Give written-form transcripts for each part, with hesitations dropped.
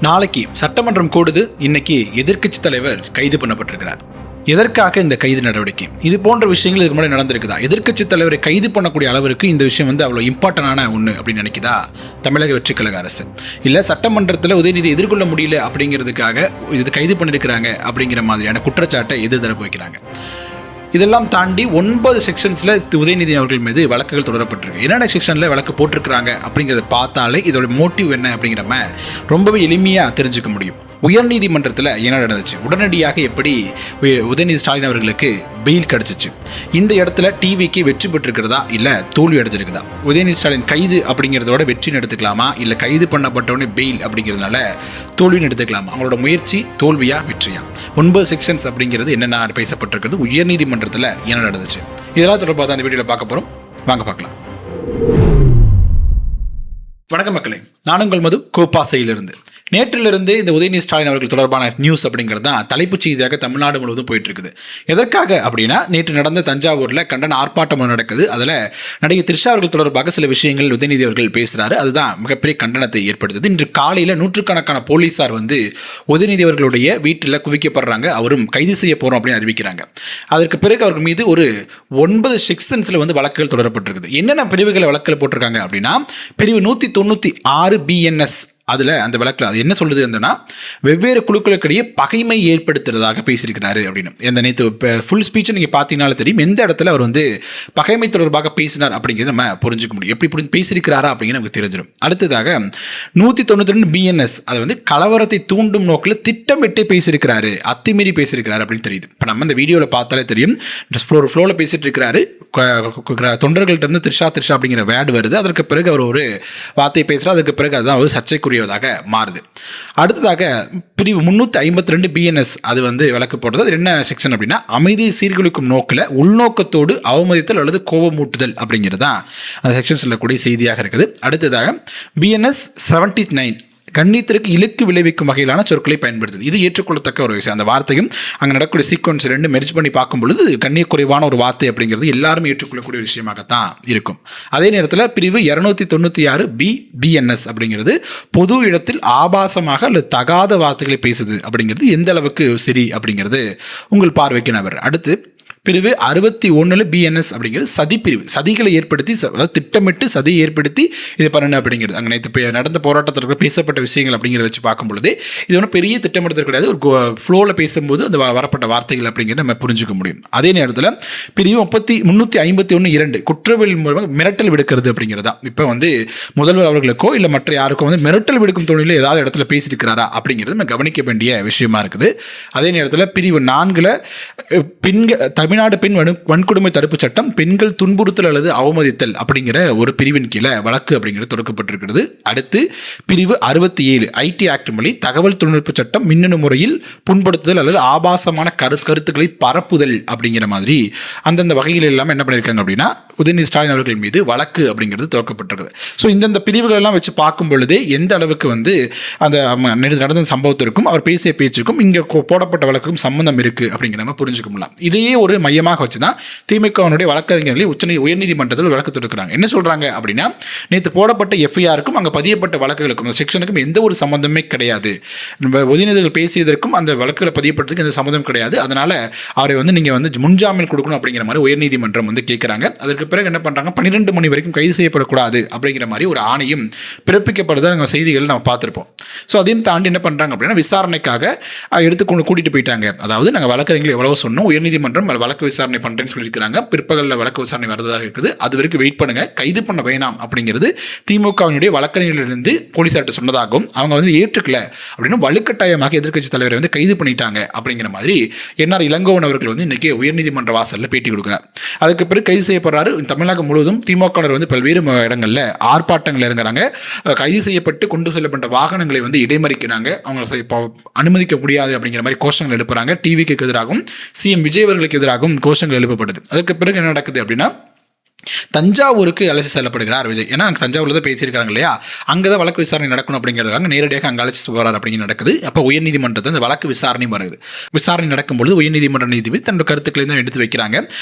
நாளைக்கு சட்டமன்றம் கூடுது. இன்னைக்கு எதிர்க்கட்சி தலைவர் கைது பண்ணப்பட்டிருக்கிறார். எதற்காக இந்த கைது நடவடிக்கை? இது போன்ற விஷயங்கள் இதுக்கு முன்னாடி நடந்திருக்குதா? எதிர்க்கட்சி தலைவரை கைது பண்ணக்கூடிய அளவிற்கு இந்த விஷயம் அவ்வளோ இம்பார்ட்டன்டான ஒன்று அப்படின்னு நினைக்குதா தமிழக வெற்றி கழக அரசு? இல்லை சட்டமன்றத்தில் உதயநிதி எதிர்கொள்ள முடியல அப்படிங்கிறதுக்காக இது கைது பண்ணியிருக்கிறாங்க அப்படிங்கிற மாதிரியான குற்றச்சாட்டை எதிர்தரப்பு வைக்கிறாங்க. இதெல்லாம் தாண்டி 9 செக்ஷன்ஸில் உதயநிதி அவர்கள் மீது வழக்குகள் தொடரப்பட்டிருக்கு. என்னென்ன செக்ஷனில் வழக்கு போட்டிருக்கிறாங்க அப்படிங்கிறத பார்த்தாலே இதோட மோட்டிவ் என்ன அப்படிங்கிறம ரொம்பவே எளிமையாக தெரிஞ்சுக்க முடியும். உயர்நீதிமன்றத்தில் என்ன நடந்துச்சு, உடனடியாக எப்படி உதயநிதி ஸ்டாலின் அவர்களுக்கு பெயில் கிடச்சிச்சு, இந்த இடத்துல டிவிக்கு வெற்றி பெற்றிருக்கிறதா இல்லை தோல்வி அடைஞ்சிருக்குதா, உதயநிதி ஸ்டாலின் கைது அப்படிங்கிறதோட வெற்றின்னு எடுத்துக்கலாமா இல்லை கைது பண்ணப்பட்டவனே பெயில் அப்படிங்கிறதுனால தோல்வின்னு எடுத்துக்கலாமா? அவங்களோட முயற்சி தோல்வியா வெற்றியா? 9 செக்ஷன்ஸ் அப்படிங்கிறது என்னென்ன பேசப்பட்டிருக்கிறது, உயர்நீதிமன்றத்தில் என்ன நடந்துச்சு, இதெல்லாம் தொடர்பாக தான் அந்த வீடியோவில் பார்க்க போகிறோம். வாங்க பார்க்கலாம். வணக்கம் மக்களே, நான் உங்கள் மது கோப்பாசையிலிருந்து. நேற்றிலிருந்து இந்த உதயநிதி ஸ்டாலின் அவர்கள் தொடர்பான நியூஸ் அப்படிங்கிறது தான் தலைப்புச் செய்தியாக தமிழ்நாடு முழுவதும் போயிட்டு இருக்குது. எதற்காக அப்படின்னா, நேற்று நடந்த தஞ்சாவூரில் கண்டன ஆர்ப்பாட்டம் நடக்குது. அதில் நடிகை த்ரிஷா அவர்கள் தொடர்பாக சில விஷயங்கள் உதயநிதி அவர்கள் பேசுகிறாரு. அதுதான் மிகப்பெரிய கண்டனத்தை ஏற்படுத்துது. இன்று காலையில் நூற்றுக்கணக்கான போலீஸார் உதயநிதி அவர்களுடைய வீட்டில் குவிக்கப்படுறாங்க. அவரும் கைது செய்ய போகிறோம் அப்படின்னு அறிவிக்கிறாங்க. அதற்கு பிறகு அவர்கள் மீது ஒரு 9 செக்ஷன்ஸில் வழக்குகள் தொடரப்பட்டிருக்குது. என்னென்ன பிரிவுகளை வழக்கில் போட்டிருக்காங்க அப்படின்னா, பிரிவு 196 BNS. அதில் அந்த வழக்கில் அது என்ன சொல்லுது அப்படின்னா, வெவ்வேறு குழுக்களுக்கிடையே பகைமை ஏற்படுத்துறதாக பேசியிருக்கிறாரு அப்படின்னு. இந்த நேற்று ஃபுல் ஸ்பீச்சை நீங்கள் பார்த்தீங்கனாலும் தெரியும் எந்த இடத்துல அவர் பகைமை தொடர்பாக பேசினார் அப்படிங்கிறது நம்ம புரிஞ்சுக்க முடியும். எப்படி பேசியிருக்கிறாரா அப்படிங்கிறது நமக்கு தெரிஞ்சிடும். அடுத்ததாக 192 BNS அது கலவரத்தை தூண்டும் நோக்கில் திட்டமிட்டே பேசியிருக்கிறாரு, அத்துமீறி பேசியிருக்கிறாரு அப்படின்னு தெரியுது. இப்போ நம்ம இந்த வீடியோவில் பார்த்தாலே தெரியும், ஃப்ளோவில் பேசிட்டு இருக்கிறாரு. தொண்டர்கள்ட்ட இருந்து த்ரிஷா அப்படிங்கிற வேர்டு வருது. அதற்கு பிறகு அவர் ஒரு வார்த்தை பேசுகிறார். அதுக்கு பிறகு அதுதான் ஒரு சர்ச்சைக்குரிய மாறுது. அடுத்ததாக பிரிவு 352 BNS அது வழக்கு போடுறது. அது என்ன செக்ஷன் அப்படின்னா, அமைதியை சீர்குலைக்கும் நோக்கில் உள்நோக்கத்தோடு அவமதித்தல் அல்லது கோபமூட்டுதல் அப்படிங்கிறது தான் அந்த செக்ஷன் சொல்லக்கூடிய செய்தியாக இருக்குது. அடுத்ததாக BNS 79 கண்ணியத்திற்கு இழுக்கு விளைவிக்கும் வகையிலான சொற்களை பயன்படுத்துது. இது ஏற்றுக்கொள்ளத்தக்க ஒரு விஷயம். அந்த வார்த்தையும் அங்கே நடக்கக்கூடிய சீக்வன்ஸ் ரெண்டு மெர்ஜ் பண்ணி பார்க்கும் பொழுது கண்ணியக்குறைவான ஒரு வார்த்தை அப்படிங்கிறது எல்லாருமே ஏற்றுக்கொள்ளக்கூடிய விஷயமாகத்தான் இருக்கும். அதே நேரத்தில் பிரிவு 296 BNS அப்படிங்கிறது பொது இடத்தில் ஆபாசமாக அல்லது தகாத வார்த்தைகளை பேசுது அப்படிங்கிறது எந்த அளவுக்கு சரி அப்படிங்கிறது உங்கள் பார்வைக்கு நபர். அடுத்து பிரிவு 61 BNS அப்படிங்கிறது சதிப்பிரிவு, சதிகளை ஏற்படுத்தி, அதாவது திட்டமிட்டு சதியை ஏற்படுத்தி இது பண்ணணும் அப்படிங்கிறது. அங்கே நேற்று நடந்த போராட்டத்திற்கு பேசப்பட்ட விஷயங்கள் அப்படிங்கிறத வச்சு பார்க்கும் பொழுது இது ஒன்றும் பெரிய திட்டமிடுதல் கிடையாது. ஒரு ஃப்ளோவில் பேசும்போது அந்த வரப்பட்ட வார்த்தைகள் அப்படிங்கிறத நம்ம புரிஞ்சுக்க முடியும். அதே நேரத்தில் பிரிவு 351(2) குற்றவியல் மூலமாக மிரட்டல் விடுக்கிறது அப்படிங்கிறதா. இப்போ முதல்வர் அவர்களுக்கோ இல்லை மற்ற யாருக்கோ மிரட்டல் விடுக்கும் தொழிலில் ஏதாவது இடத்துல பேசியிருக்கிறாரா அப்படிங்கிறது நம்ம கவனிக்க வேண்டிய விஷயமா இருக்குது. அதே நேரத்தில் பிரிவு 4 பெண்கள் தமிழ்நாடு பெண் வன்கொடுமை தடுப்பு சட்டம் பெண்கள் துன்புறுத்தல் அல்லது அவமதித்தல் அப்படிங்கிற ஒரு பிரிவின் கீழே வழக்கு அப்படிங்கிறது தொடக்கப்பட்டிருக்கிறது. அடுத்து பிரிவு 67 IT ஆக்ட் மொழி தகவல் தொழில்நுட்ப சட்டம் மின்னணு முறையில் புண்படுத்துதல் அல்லது ஆபாசமான கருத்துக்களை பரப்புதல் அப்படிங்கிற மாதிரி அந்தந்த வகைகள் எல்லாம் என்ன பண்ணியிருக்காங்க அப்படின்னா, உதயநிதி ஸ்டாலின் அவர்கள் மீது வழக்கு அப்படிங்கிறது துவக்கப்பட்டிருக்குது. ஸோ இந்தந்த பிரிவுகள் எல்லாம் வச்சு பார்க்கும் பொழுதே எந்த அளவுக்கு அந்த நடந்த சம்பவத்திற்கும் அவர் பேசிய பேச்சுக்கும் இங்கே போடப்பட்ட வழக்குக்கும் சம்பந்தம் இருக்குது அப்படிங்கிற நம்ம புரிஞ்சுக்க முடியலாம். இதையே ஒரு மையமாக வச்சு தான் திமுகவினுடைய வழக்கறிஞர்களை உயர்நீதிமன்றத்தில் வழக்கு தொடுக்கிறாங்க. என்ன சொல்கிறாங்க அப்படின்னா, நேற்று போடப்பட்ட FIRக்கும் அங்கே பதியப்பட்ட வழக்குகளுக்கும் அந்த செக்ஷனுக்கும் எந்த ஒரு சம்பந்தமே கிடையாது. உதயநிதிகள் பேசியதற்கும் அந்த வழக்குகளை பதியப்பட்டதுக்கு எந்த சம்பந்தம் கிடையாது. அதனால் அவரை நீங்கள் முன்ஜாமீன் கொடுக்கணும் அப்படிங்கிற மாதிரி உயர்நீதிமன்றம் கேட்குறாங்க. அதற்கு பிறகு என்ன பண்ணுறாங்க, 12 மணி வரைக்கும் கைது செய்யப்படக்கூடாது அப்படிங்கிற மாதிரி ஒரு ஆணையும் பிறப்பிக்கப்படுறத நாங்கள் செய்திகள் நம்ம பார்த்துருப்போம். ஸோ அதையும் தாண்டி என்ன பண்ணுறாங்க அப்படின்னா, விசாரணைக்காக எடுத்துக்கொண்டு கூட்டிகிட்டு போயிட்டாங்க. அதாவது நாங்கள் வழக்கறிஞர்கள் எவ்வளோ சொன்னோம், உயர்நீதிமன்றம் வழக்கு விசாரணை பண்ணுறேன்னு சொல்லியிருக்கிறாங்க. பிற்பகலில் வழக்கு விசாரணை வரதாக இருக்குது. அது வரைக்கும் வெயிட் பண்ணுங்க, கைது பண்ண வேணாம் அப்படிங்கிறது திமுகவினுடைய வழக்கறிஞர்களிருந்து போலீசார்ட்ட சொன்னதாகவும் அவங்க ஏற்றுக்கல அப்படின்னு வலுக்கட்டாயமாக எதிர்க்கட்சி தலைவரை கைது பண்ணிட்டாங்க அப்படிங்கிற மாதிரி NR இளங்கோவன் அவர்கள் இன்னைக்கு உயர்நீதிமன்ற வாசலில் பேட்டி கொடுக்குறார். அதுக்கு பிறகு கைது செய்யப்படுறாரு. தமிழகம் முழுவதும் திமுகவினர் பல்வேறு இடங்களில் ஆர்ப்பாட்டங்கள் இறங்குறாங்க. கைது செய்யப்பட்டு கொண்டு செல்லப்பட்ட வாகனங்களை இடைமறிக்கிறாங்க. அவங்க அனுமதிக்க முடியாது அப்படிங்கிற மாதிரி கோஷங்கள் எழுப்புறாங்க. டிவிக்கு எதிராகவும் CM விஜய் அவர்களுக்கு எதிராகவும் கோஷங்கள் எழுப்பப்படுது. அதுக்கு பிறகு என்ன நடக்குது அப்படின்னா, தஞ்சாவூருக்கு அழைச்சி செல்லப்படுகிறார் விஜய். ஏன்னா அங்கே தஞ்சாவூரில் தான் பேசியிருக்காங்க இல்லையா, அங்கே தான் வழக்கு விசாரணை நடக்கணும் அப்படிங்கிறதுக்காக நேரடியாக அங்கே அழைச்சி போகிறார் அப்படிங்கிற நடக்குது. அப்போ உயர்நீதிமன்றத்தில் இந்த வழக்கு விசாரணையும் வருது. விசாரணை நடக்கும்பொழுது உயர்நீதிமன்ற நீதிபதி தன்னோட கருத்துக்களை தான் எடுத்து வைக்கிறாங்க.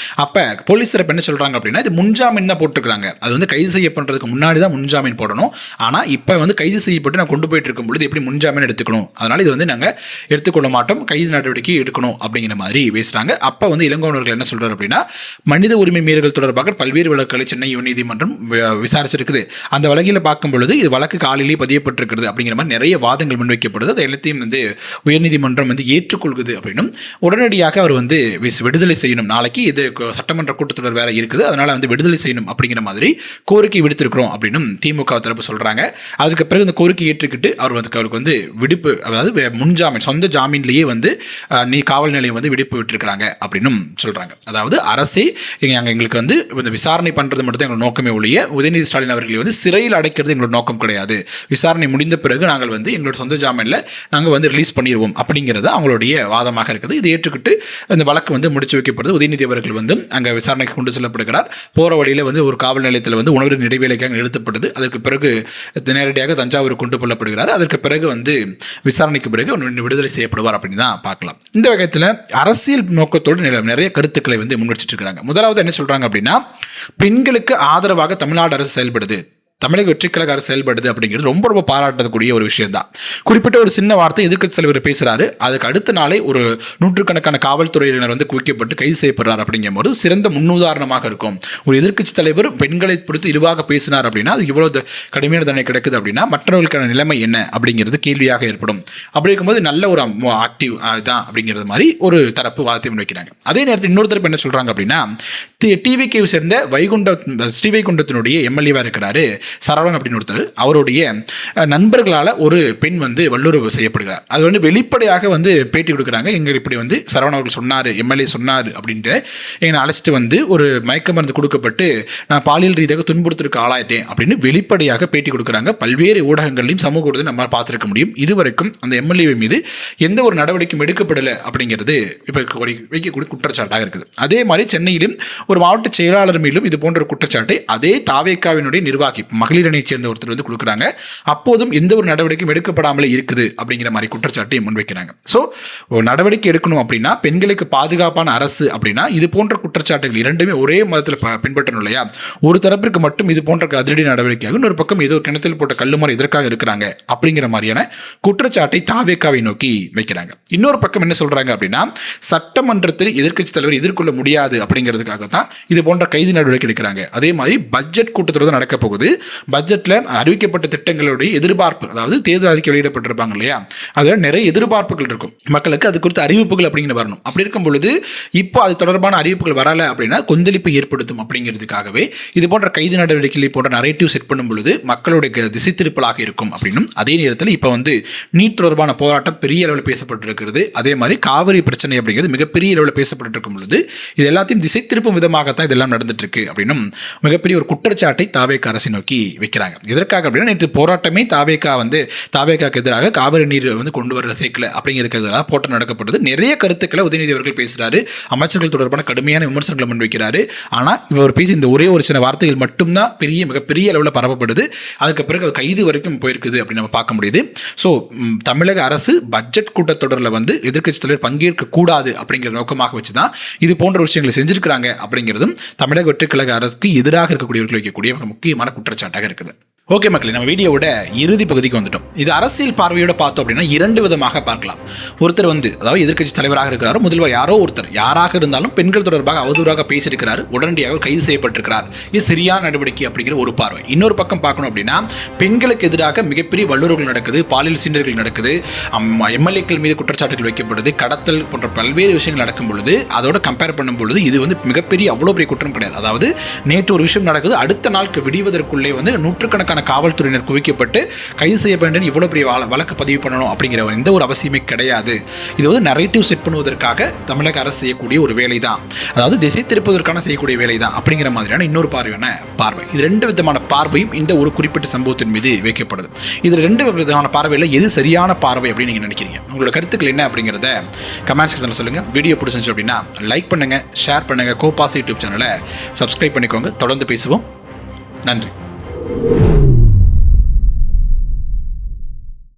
அப்போ போலீஸ் தரப்பு என்ன சொல்கிறாங்க அப்படின்னா, இது முன்ஜாமீன் தான் போட்டுருக்காங்க, அது வந்து கைது செய்யப்படுறதுக்கு முன்னாடி தான் முன்ஜாமீன் போடணும். ஆனால் இப்போ வந்து கைது செய்யப்பட்டு நான் கொண்டு போயிட்டு இருக்கும்பொழுது எப்படி முன்ஜாமீன் எடுத்துக்கணும், அதனால் இது வந்து நாங்கள் எடுத்துக்கொள்ள மாட்டோம், கைது நடவடிக்கை எடுக்கணும் அப்படிங்கிற மாதிரி பேசுகிறாங்க. அப்போ வந்து இளங்கோவனர்கள் என்ன சொல்கிறார் அப்படின்னா, மனித உரிமை மீறல்கள் தொடர்பாக பல்வேறு வழக்குகளை சென்னை நீதிமன்றம் விசாரிச்சிருக்குது. அந்த வழக்கில் பார்க்கும் பொழுது இது வழக்கு காலையிலேயே பதியப்பட்டிருக்கிறது அப்படிங்கிற மாதிரி நிறைய வாதங்கள் முன்வைக்கப்படுது. அது எல்லாத்தையும் வந்து உயர்நீதிமன்றம் வந்து ஏற்றுக்கொள்கிறது அப்படின்னும் உடனடியாக அவர் வந்து விடுதலை செய்யணும், நாளைக்கு இது சட்டமன்ற கூட்டத்தொடர் வேற இருக்குது, அதனால் வந்து விடுதலை செய்யணும் அப்படிங்கிற மாதிரி கோரிக்கை விடுத்திருக்கிறோம் அப்படின்னும் திமுக தரப்பு சொல்கிறாங்க. அதுக்கு பிறகு இந்த கோரிக்கை ஏற்றுக்கிட்டு அவருக்கு வந்து விடுப்பு, அதாவது முன்ஜாமீன் சொந்த ஜாமீன்லேயே வந்து நீ காவல் நிலையம் வந்து விடுப்பு விட்டுருக்கிறாங்க அப்படின்னும் சொல்கிறாங்க. அதாவது அரசே எங்களுக்கு வந்து இந்த விசாரணை பண்ணுறது மட்டும் தான் எங்களோட நோக்கமே ஒழிய உதயநிதி ஸ்டாலின் அவர்களை வந்து சிறையில் அடைக்கிறது எங்களோட நோக்கம் கிடையாது, விசாரணை முடிந்த பிறகு நாங்கள் வந்து எங்களோட சொந்த ஜாமீனில் நாங்கள் வந்து ரிலீஸ் பண்ணிடுவோம் அப்படிங்கிறது அவங்களுடைய வாதமாக இருக்குது. இதை ஏற்றுக்கிட்டு இந்த வழக்கு வந்து முடிச்சு வைக்கப்படுது. உதயநிதி அவர்கள் வந்து அங்கே விசாரணைக்கு கொண்டு செல்லப்படுகிறார். போகிற வழியில் வந்து ஒரு காவல் நிலையத்தில் வந்து உணவு இடைவேளைக்காக நிறுத்தப்படுது. அதற்கு பிறகு நேரடியாக தஞ்சாவூர் கொண்டு செல்லப்படுகிறார். அதற்கு பிறகு வந்து விசாரணைக்கு பிறகு விடுதலை செய்யப்படுவார் அப்படின்னு தான் பார்க்கலாம். இந்த வகையில் அரசியல் நோக்கத்தோடு நிறைய கருத்துக்களை வந்து முன்வச்சிட்டு இருக்காங்க. முதலாவது என்ன சொல்றாங்க அப்படின்னா, பெண்களுக்கு ஆதரவாக தமிழ்நாடு அரசு செயல்படுது, தமிழக வெற்றிக்கழக அரசு செயல்படுது அப்படிங்கிறது ரொம்ப ரொம்ப பாராட்டக்கூடிய ஒரு விஷயம் தான். குறிப்பிட்ட ஒரு சின்ன வார்த்தை எதிர்க்கட்சி தலைவர் பேசுகிறாரு, அதுக்கு அடுத்த நாளே ஒரு நூற்றுக்கணக்கான காவல்துறையினர் வந்து குவிக்கப்பட்டு கைது செய்யப்படுறார் அப்படிங்கும்போது சிறந்த முன்னுதாரணமாக இருக்கும். ஒரு எதிர்க்கட்சி தலைவர் பெண்களை பொறுத்து இழிவாக பேசினார் அப்படின்னா அது இவ்வளோ கடுமையான தண்டனை கிடைக்குது அப்படின்னா மற்றவர்களுக்கான நிலைமை என்ன அப்படிங்கிறது கேள்வியாக ஏற்படும். அப்படி இருக்கும்போது நல்ல ஒரு ஆக்டிவ் தான் அப்படிங்கிறது மாதிரி ஒரு தரப்பு வாதத்தை முன்வைக்கிறாங்க. அதே நேரத்தில் இன்னொரு தரப்பு என்ன சொல்கிறாங்க அப்படின்னா, டிவிகேவை சேர்ந்த ஸ்ரீவைகுண்டத்தினுடைய எம்எல்ஏவாக இருக்கிறாரு சரவணன் அப்படின்னு ஒருத்தர், அவருடைய நண்பர்களால் ஒரு பெண் வந்து வல்லுறவு செய்யப்படுகிறார். அது வந்து வெளிப்படையாக வந்து பேட்டி கொடுக்குறாங்க, எங்கள் இப்படி வந்து சரவணன் அவர்கள் சொன்னார், எம்எல்ஏ சொன்னார் அப்படின்ட்டு எங்களை அழைச்சிட்டு வந்து ஒரு மயக்க மருந்து கொடுக்கப்பட்டு நான் பாலியல் ரீதியாக துன்புறுத்திற்கு ஆளாயிட்டேன் அப்படின்னு வெளிப்படையாக பேட்டி கொடுக்குறாங்க. பல்வேறு ஊடகங்களையும் சமூக ஊடகத்தையும் நம்மளால் பார்த்துருக்க முடியும். இதுவரைக்கும் அந்த எம்எல்ஏ மீது எந்த ஒரு நடவடிக்கையும் எடுக்கப்படலை அப்படிங்கிறது இப்போ வைக்கக்கூடிய குற்றச்சாட்டாக இருக்குது. அதே மாதிரி சென்னையிலும் ஒரு மாவட்ட செயலாளர் மீதும் இது போன்ற குற்றச்சாட்டை அதே தாவேக்காவினுடைய நிர்வாகி மகளிர் அணியைச் சேர்ந்த ஒருத்தர் வந்து கொடுக்குறாங்க. அப்போதும் எந்த ஒரு நடவடிக்கையும் எடுக்கப்படாமலே இருக்குது அப்படிங்கிற மாதிரி குற்றச்சாட்டை முன்வைக்கிறாங்க. ஸோ நடவடிக்கை எடுக்கணும் அப்படின்னா பெண்களுக்கு பாதுகாப்பான அரசு அப்படின்னா இது போன்ற குற்றச்சாட்டுகள் இரண்டுமே ஒரே மதத்தில் பின்பற்றணும் இல்லையா. ஒரு தரப்பிற்கு மட்டும் இது போன்ற அதிரடி நடவடிக்கையாக, இன்னொரு பக்கம் ஏதோ கிணத்தில் போட்ட கல்லுமாரி எதற்காக இருக்கிறாங்க அப்படிங்கிற மாதிரியான குற்றச்சாட்டை தாவேக்காவை நோக்கி வைக்கிறாங்க. இன்னொரு பக்கம் என்ன சொல்றாங்க அப்படின்னா, சட்டமன்றத்தில் எதிர்க்கட்சி தலைவர் எதிர்கொள்ள முடியாது அப்படிங்கிறதுக்காக தான் இது போன்ற கைது நடவடிக்கை எடுக்கிறாங்க. அதே மாதிரி பட்ஜெட் கூட்டத்தொடர் நடக்க போகுது. பட்ஜெட்டில் அறிவிக்கப்பட்ட திட்டங்களுடைய எதிர்பார்ப்பு, அதாவது தேர்தல் அறிக்கை வெளியிடப்பட்டிருப்பாங்க இல்லையா, அதில் நிறைய எதிர்பார்ப்புகள் இருக்கும் மக்களுக்கு, அது குறித்த அறிவிப்புகள் அப்படிங்கிற வரணும். அப்படி இருக்கும் பொழுது இப்போ அது தொடர்பான அறிவிப்புகள் வரலை அப்படின்னா கொந்தளிப்பு ஏற்படுத்தும் அப்படிங்கிறதுக்காகவே இது போன்ற கைது நடவடிக்கைகளை போன்ற நரேட்டிவ் செட் பண்ணும் பொழுது மக்களுடைய திசை திருப்பலாக இருக்கும் அப்படின்னும், அதே நேரத்தில் இப்போ வந்து நீட் தொடர்பான போராட்டம் பெரிய அளவில் பேசப்பட்டிருக்கிறது. அதே மாதிரி காவிரி பிரச்சனை அப்படிங்கிறது மிகப்பெரிய அளவில் பேசப்பட்டு இருக்கும் பொழுது இது எல்லாத்தையும் திசை திருப்பும் விதமாகத்தான் இதெல்லாம் நடந்துட்டு இருக்கு அப்படின்னும் மிகப்பெரிய ஒரு குற்றச்சாட்டை தாவேக்கா அரசை நோக்கி வைக்கிறாங்க. எதற்காக அப்படின்னா, நேற்று போராட்டமே தாவேக்காக்கு எதிராக காவிரி நீர் வந்து கொண்டு வர சேர்க்கல அப்படிங்கிறதுக்காக போராட்டம் நடக்கப்பட்டது. நிறைய கருத்துக்களை உதயநிதி அவர்கள் பேசுறாரு, அமைச்சர்கள் தொடர்பான கடுமையான விமர்சனங்களை முன்வைக்கிறாரு. ஆனால் இவர் பேசி இந்த ஒரே ஒரு சின்ன வார்த்தைகள் மட்டும்தான் மிகப்பெரிய அளவில் பரப்பப்படுது. அதுக்கு பிறகு கைது வரைக்கும் போயிருக்குது அப்படின்னு நம்ம பார்க்க முடியுது. ஸோ தமிழக அரசு பட்ஜெட் கூட்டத்தொடரில் வந்து எதிர்க்கட்சி தலைவர் பங்கேற்க கூடாது அப்படிங்கிற நோக்கமாக வச்சு தான் இது போன்ற விஷயங்களை செஞ்சிருக்கிறாங்க அப்படிங்கிறதும் தமிழக வெற்றிக்கழக அரசுக்கு எதிராக இருக்கக்கூடியவர்கள் வைக்கக்கூடிய முக்கியமான குற்றச்சாட்டாக இருக்குது. ஓகே மக்களே, நம்ம வீடியோவோட இறுதி பகுதிக்கு வந்துட்டோம். இது அரசியல் பார்வையோட பார்த்தோம் அப்படின்னா இரண்டு விதமாக பார்க்கலாம். ஒருத்தர் வந்து அதாவது எதிர்க்கட்சி தலைவராக இருக்கிறார், முதல்வர் யாரோ ஒருத்தர் யாராக இருந்தாலும் பெண்கள் தொடர்பாக அவதூறாக பேசியிருக்கிறார், உடனடியாக கைது செய்யப்பட்டிருக்கிறார், இது சரியான நடவடிக்கை அப்படிங்கிற ஒரு பார்வை. இன்னொரு பக்கம் பார்க்கணும் அப்படின்னா, பெண்களுக்கு எதிராக மிகப்பெரிய வல்லுறவுகள் நடக்குது, பாலியல் சீண்டல்கள் நடக்குது, எம்எல்ஏக்கள் மீது குற்றச்சாட்டுகள் வைக்கப்படுது, கடத்தல் போன்ற பல்வேறு விஷயங்கள் நடக்கும் பொழுது அதோட கம்பேர் பண்ணும் பொழுது இது வந்து மிகப்பெரிய அவ்வளோ பெரிய குற்றம் கிடையாது. அதாவது நேற்று ஒரு விஷயம் நடக்குது, அடுத்த நாளுக்கு விடுவதற்குள்ளே வந்து நூற்றுக்கணக்கான நூற்றுக்கணக்கான காவல்துறையினர் குவிக்கப்பட்டு கைது செய்ய வேண்டும், இவ்வளோ பெரிய வழக்கு பதிவு பண்ணணும் அப்படிங்கிற எந்த ஒரு அவசியமே கிடையாது. இது வந்து நரேட்டிவ் செட் பண்ணுவதற்காக தமிழக அரசு செய்யக்கூடிய ஒரு வேலை தான், அதாவது திசை திருப்பதற்கான செய்யக்கூடிய வேலை தான் அப்படிங்கிற மாதிரியான இன்னொரு பார்வை. இது ரெண்டு விதமான பார்வையும் இந்த ஒரு குறிப்பிட்ட சம்பவத்தின் மீது வைக்கப்படுது. இது ரெண்டு விதமான பார்வையில் எது சரியான பார்வை அப்படின்னு நீங்கள் நினைக்கிறீங்க? உங்களோட கருத்துக்கள் என்ன அப்படிங்கிறத கமெண்ட் செக்ஷனில் சொல்லுங்கள். வீடியோ பிடிச்சிருந்துச்சு அப்படின்னா லைக் பண்ணுங்கள், ஷேர் பண்ணுங்கள், கோபாஸ் யூடியூப் சேனலை சப்ஸ்கிரைப் பண்ணிக்கோங்க. தொடர்ந்து பேசுவோம். நன்றி.